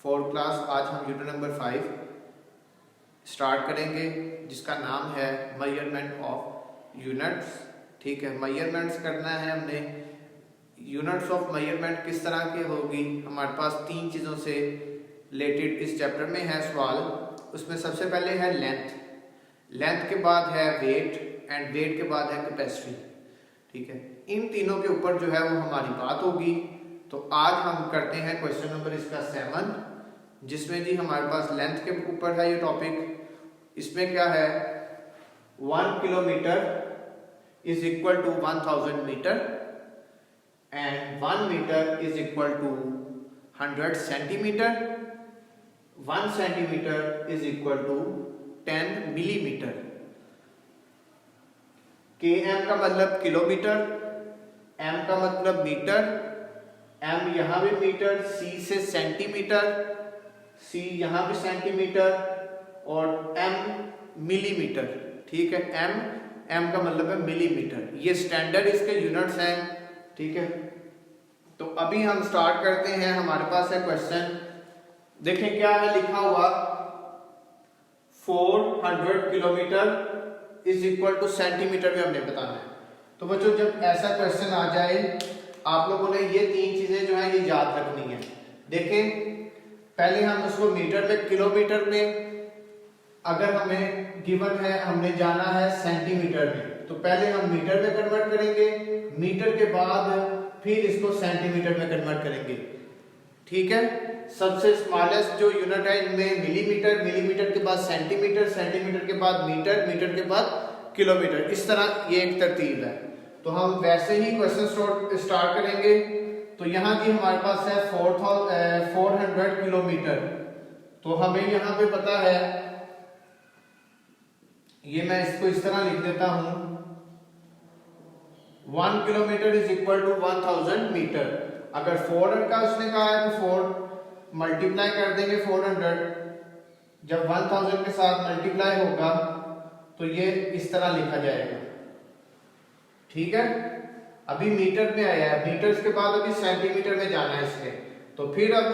Fourth class. आज हम unit number 5 start करेंगे जिसका नाम है मेजरमेंट ऑफ यूनिट्स। ठीक है, मेजरमेंट्स करना है हमने। यूनिट्स ऑफ मेजरमेंट किस तरह की होगी, हमारे पास तीन चीज़ों से रिलेटेड इस चैप्टर में है सवाल। उसमें सबसे पहले है लेंथ, लेंथ के बाद है वेट एंड वेट के बाद है कैपेसिटी। ठीक है, इन तीनों के ऊपर जो है वो हमारी बात होगी। तो आज हम करते हैं क्वेश्चन नंबर इसका 7, जिसमें जी हमारे पास लेंथ के ऊपर है ये टॉपिक। इसमें क्या है, 1 kilometre is equal to 1000 metre and 1 metre is equal to 100 centimetre, 1 centimetre is equal to 10 millimetre. km का मतलब किलोमीटर, m का मतलब मीटर, m यहाँ भी मीटर, c से सेंटीमीटर, c यहाँ भी सेंटीमीटर और m मिलीमीटर। ठीक है, m का मतलब है मिलीमीटर। ये स्टैंडर्ड इसके यूनिट्स हैं। ठीक है, तो अभी हम स्टार्ट करते हैं। हमारे पास है क्वेश्चन, देखें क्या है लिखा हुआ, 400 kilometre is equal two centimetre में हमने बताना है। तो बच्चों जब ऐसा क्वेश्चन आ जाए, आप लोगों ने ये तीन चीजें जो है ये याद रखनी है। देखें पहले हम उसको मीटर में, किलोमीटर में अगर हमें गिवन है, हमने जाना है सेंटीमीटर में, तो पहले हम मीटर में कन्वर्ट करेंगे, मीटर के बाद फिर इसको सेंटीमीटर में कन्वर्ट करेंगे। ठीक है, सबसे स्मॉलेस्ट जो यूनिट है इनमें मिलीमीटर, मिलीमीटर के बाद सेंटीमीटर, सेंटीमीटर के बाद मीटर, मीटर के बाद किलोमीटर। इस तरह ये एक तरतीब है। तो हम वैसे ही क्वेश्चन स्टार्ट करेंगे। तो यहाँ जी हमारे पास है 400 किलोमीटर। तो हमें यहाँ पे पता है, ये मैं इसको इस तरह लिख देता हूं, 1 kilometre is equal to 1000 metre. अगर 400 का उसने कहा है तो 4 मल्टीप्लाई कर देंगे 400, जब 1000 के साथ मल्टीप्लाई होगा तो ये इस तरह लिखा जाएगा। ठीक है, अभी मीटर में आया है, मीटर्स के बाद अभी सेंटीमीटर में जाना है इसने। तो फिर अब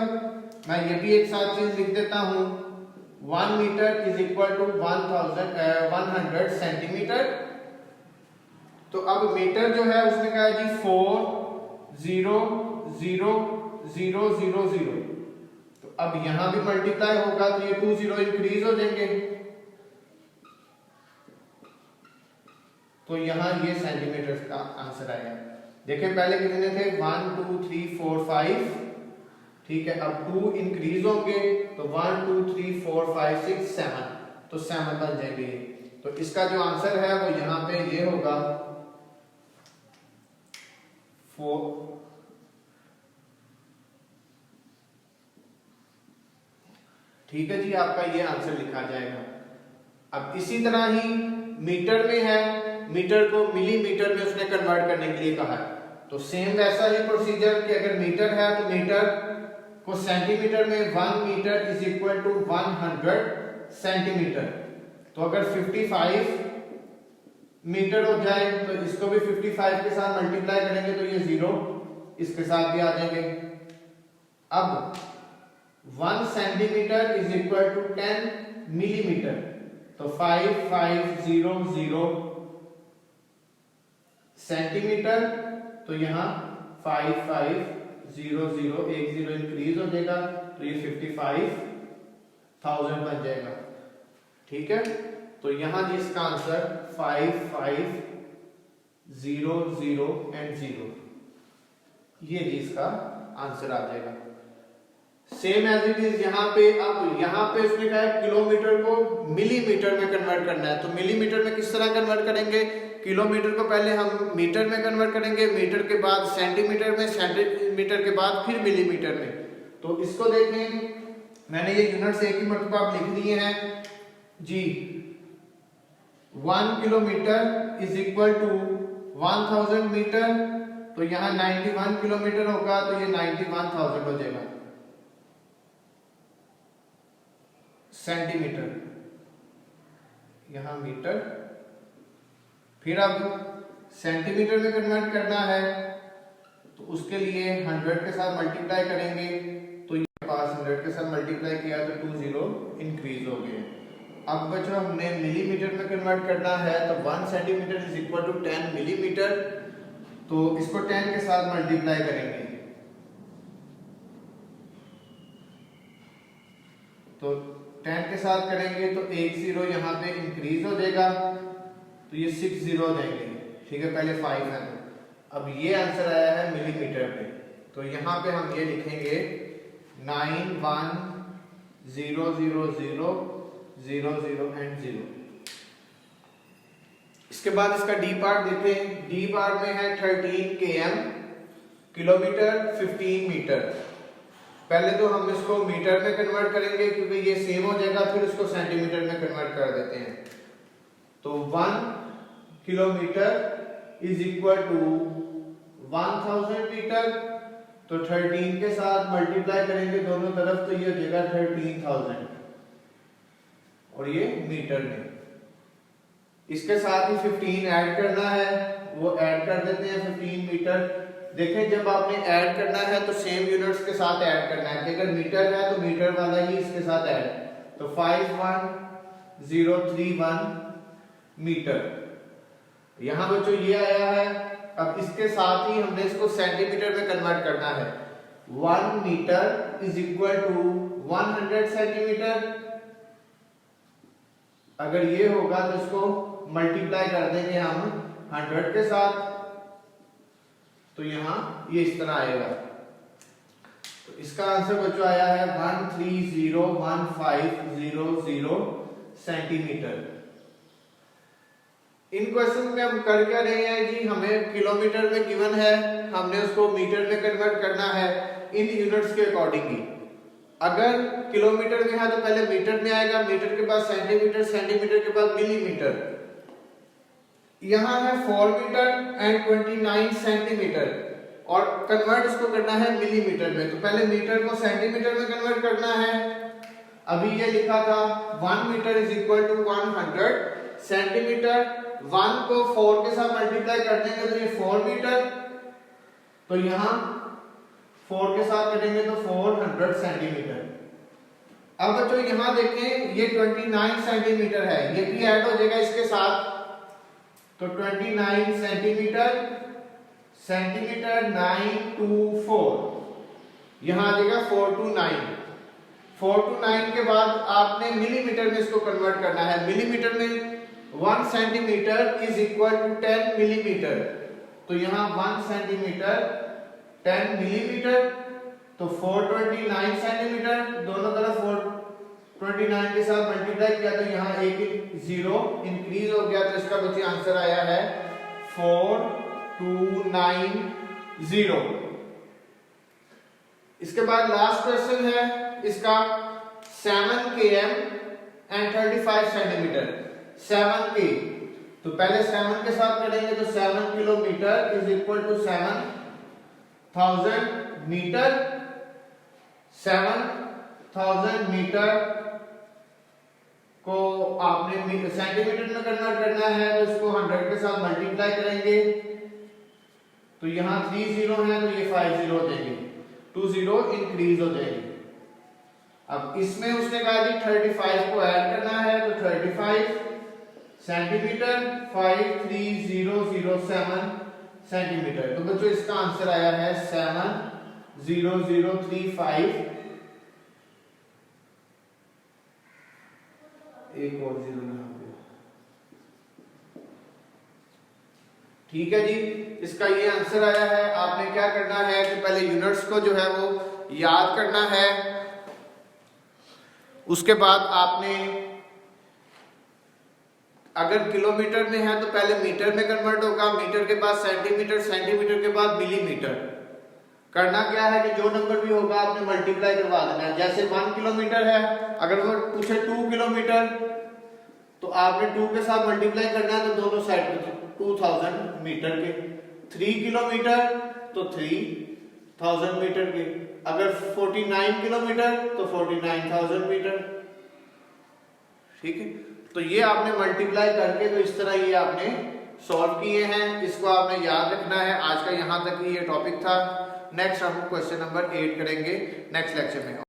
मैं ये भी एक साथ चीज लिख देता हूं, 1 metre is equal to 100 centimetre. तो अब मीटर जो है उसने कहा जी 4000000। तो अब यहां भी मल्टीप्लाई होगा तो ये 2 जीरो इंक्रीज हो जाएंगे, तो यहां ये सेंटीमीटर का आंसर आया। देखें पहले कितने थे, 1 2 3 4 5। ठीक है, अब 2 इंक्रीज होंगे तो 1 2 3 4 5 6 7, तो 7 बन जाएंगे। तो इसका जो आंसर है वो यहां पे ये होगा 4। ठीक है जी, आपका ये आंसर लिखा जाएगा। अब इसी तरह ही मीटर में है, मीटर को मिलीमीटर में उसने कन्वर्ट करने के लिए कहा है। तो सेम वैसा ही प्रोसीजर कि अगर मीटर है तो मीटर को सेंटीमीटर में, 1 metre is equal to 100 centimetre. तो अगर 55 मीटर हो जाए तो इसको भी 55 के साथ मल्टीप्लाई करेंगे तो ये 0 इसके साथ भी आ जाएंगे। अब 1 centimetre is equal to 10 millimetre. तो 5500 सेंटीमीटर, तो यहां 5500, एक जीरो इंक्रीज हो जाएगा तो ये 55,000 बन जाएगा। ठीक है, तो यहां जिसका आंसर 5500 एंड 0, ये जिसका आंसर आ जाएगा। सेम एज इट इज यहाँ पे। अब यहाँ पे उसने कहा है किलोमीटर को मिलीमीटर में कन्वर्ट करना है। तो मिलीमीटर में किस तरह कन्वर्ट करेंगे, किलोमीटर को पहले हम मीटर में कन्वर्ट करेंगे, मीटर के बाद सेंटीमीटर में, सेंटीमीटर के बाद फिर मिलीमीटर में। तो इसको देखें, मैंने ये यूनिट्स एक ही मरतबा आप लिख दिए हैं जी। 1 kilometre is equal to 1000 metre, तो यहाँ 91 किलोमीटर होगा तो ये 91,000 हो जाएगा सेंटीमीटर, यहां मीटर। फिर अब सेंटीमीटर में कन्वर्ट करना है तो उसके लिए 100 के साथ मल्टीप्लाई करेंगे तो पास 100 के साथ मल्टीप्लाई किया तो 2 जीरो इंक्रीज हो गए। अब बच्चों हमने मिलीमीटर में कन्वर्ट करना है तो 1 centimetre is equal to 10 millimetre, तो इसको 10 के साथ मल्टीप्लाई करेंगे तो 10 के साथ करेंगे तो 1 जीरो यहाँ पे इंक्रीज हो जाएगा तो ये 6 जीरो देंगे, ठीक है, पहले 5 है। अब ये आंसर आया है मिलीमीटर में, तो यहाँ पे हम ये लिखेंगे 9100000 एंड 0। इसके बाद इसका डी पार्ट देखें। डी पार्ट में है 13 km, किलोमीटर 15 मीटर। पहले तो हम इसको मीटर में कन्वर्ट करेंगे क्योंकि ये सेम हो जाएगा, फिर इसको सेंटीमीटर में कन्वर्ट कर देते हैं। तो 1 kilometre is equal to 1000 metre, तो 13 के साथ मल्टीप्लाई करेंगे दोनों तरफ तो ये हो जाएगा 13000 और ये मीटर में। इसके साथ ही 15 ऐड करना है, वो ऐड कर देते हैं 15 मीटर। देखें जब आपने ऐड करना है तो सेम यूनिट्स के साथ ऐड करना है, कि अगर मीटर है तो मीटर वाला ही इसके साथ ऐड, तो 51031 मीटर। यहां बच्चों ये आया है। अब इसके साथ ही हमने इसको सेंटीमीटर में कन्वर्ट करना है। 1 metre is equal to 100 centimetre. अगर ये होगा तो इसको मल्टीप्लाई कर देंगे हम 100 के साथ, तो यहां ये इस तरह आएगा। तो इसका आंसर बच्चों आया है 1301500 सेंटीमीटर। इन क्वेश्चन में हम कर क्या रहे हैं जी, हमें किलोमीटर में गिवन है, हमने उसको मीटर में कन्वर्ट करना है इन यूनिट्स के अकॉर्डिंगली। अगर किलोमीटर में है तो पहले मीटर में आएगा, मीटर के बाद सेंटीमीटर, सेंटीमीटर के बाद मिलीमीटर। यहां है 4 मीटर एंड 29 सेंटीमीटर और कन्वर्ट इसको करना है मिलीमीटर में, तो पहले मीटर को सेंटीमीटर में कन्वर्ट करना है। अभी ये लिखा था 1 metre is equal to 100 centimetre. 1 को 4 के साथ मल्टीप्लाई कर देंगे तो ये 4 मीटर, तो यहां 4 के साथ करेंगे तो 400 सेंटीमीटर। अब बच्चों यहां देखें ये 29 सेंटीमीटर है, ये भी ऐड हो जाएगा इसके साथ, तो 29 सेंटीमीटर, सेंटीमीटर 924, यहां आ जाएगा 4 to 9। 4 to 9 के बाद आपने मिलीमीटर में इसको कन्वर्ट करना है। मिलीमीटर में 1 centimetre is equal to 10 millimetre, तो यहां 1 सेंटीमीटर 10 मिलीमीटर, तो 429 सेंटीमीटर, दोनों तरफ 429 के साथ मल्टीप्लाई किया तो यहां एक जीरो इंक्रीज हो गया, तो इसका बच्चे आंसर आया है 4290। इसके बाद लास्ट क्वेश्चन है इसका 7 km एंड 35 सेंटीमीटर। 7 के तो पहले 7 के साथ करेंगे तो 7 kilometre is equal to 7000 metre. 7000 metre को आपने सेंटीमीटर में कन्वर्ट करना है, तो इसको 100 के साथ मल्टीप्लाई करेंगे तो यहां 3 जीरो है तो ये 5 जीरो हो जाएंगे, 2 जीरो इंक्रीज हो जाएंगे। अब इसमें उसने कहा जी 35 को ऐड करना है, तो 35 सेंटीमीटर 53007 सेंटीमीटर। तो बच्चों इसका आंसर आया है 70035। एक और जीरो यहाँ पे, ठीक है जी, इसका ये आंसर आया है। आपने क्या करना है कि पहले यूनिट्स को जो है वो याद करना है, उसके बाद आपने अगर किलोमीटर में है तो पहले मीटर में कन्वर्ट होगा, मीटर के बाद सेंटीमीटर, सेंटीमीटर के बाद मिलीमीटर। करना क्या है कि जो नंबर भी होगा आपने मल्टीप्लाई करवा देना है। जैसे 1 किलोमीटर है, अगर वो पूछे 2 किलोमीटर तो आपने 2 के साथ मल्टीप्लाई करना है, तो दोनों साइड पे 2000 मीटर के। 3 किलोमीटर तो 3000 मीटर के। अगर 49 किलोमीटर तो 49000 मीटर, ठीक है। तो ये आपने मल्टीप्लाई करके तो इस तरह ये आपने सॉल्व किए हैं, इसको आपने याद रखना है। आज का यहाँ तक ही ये टॉपिक था। नेक्स्ट हम क्वेश्चन नंबर 8 करेंगे नेक्स्ट लेक्चर में।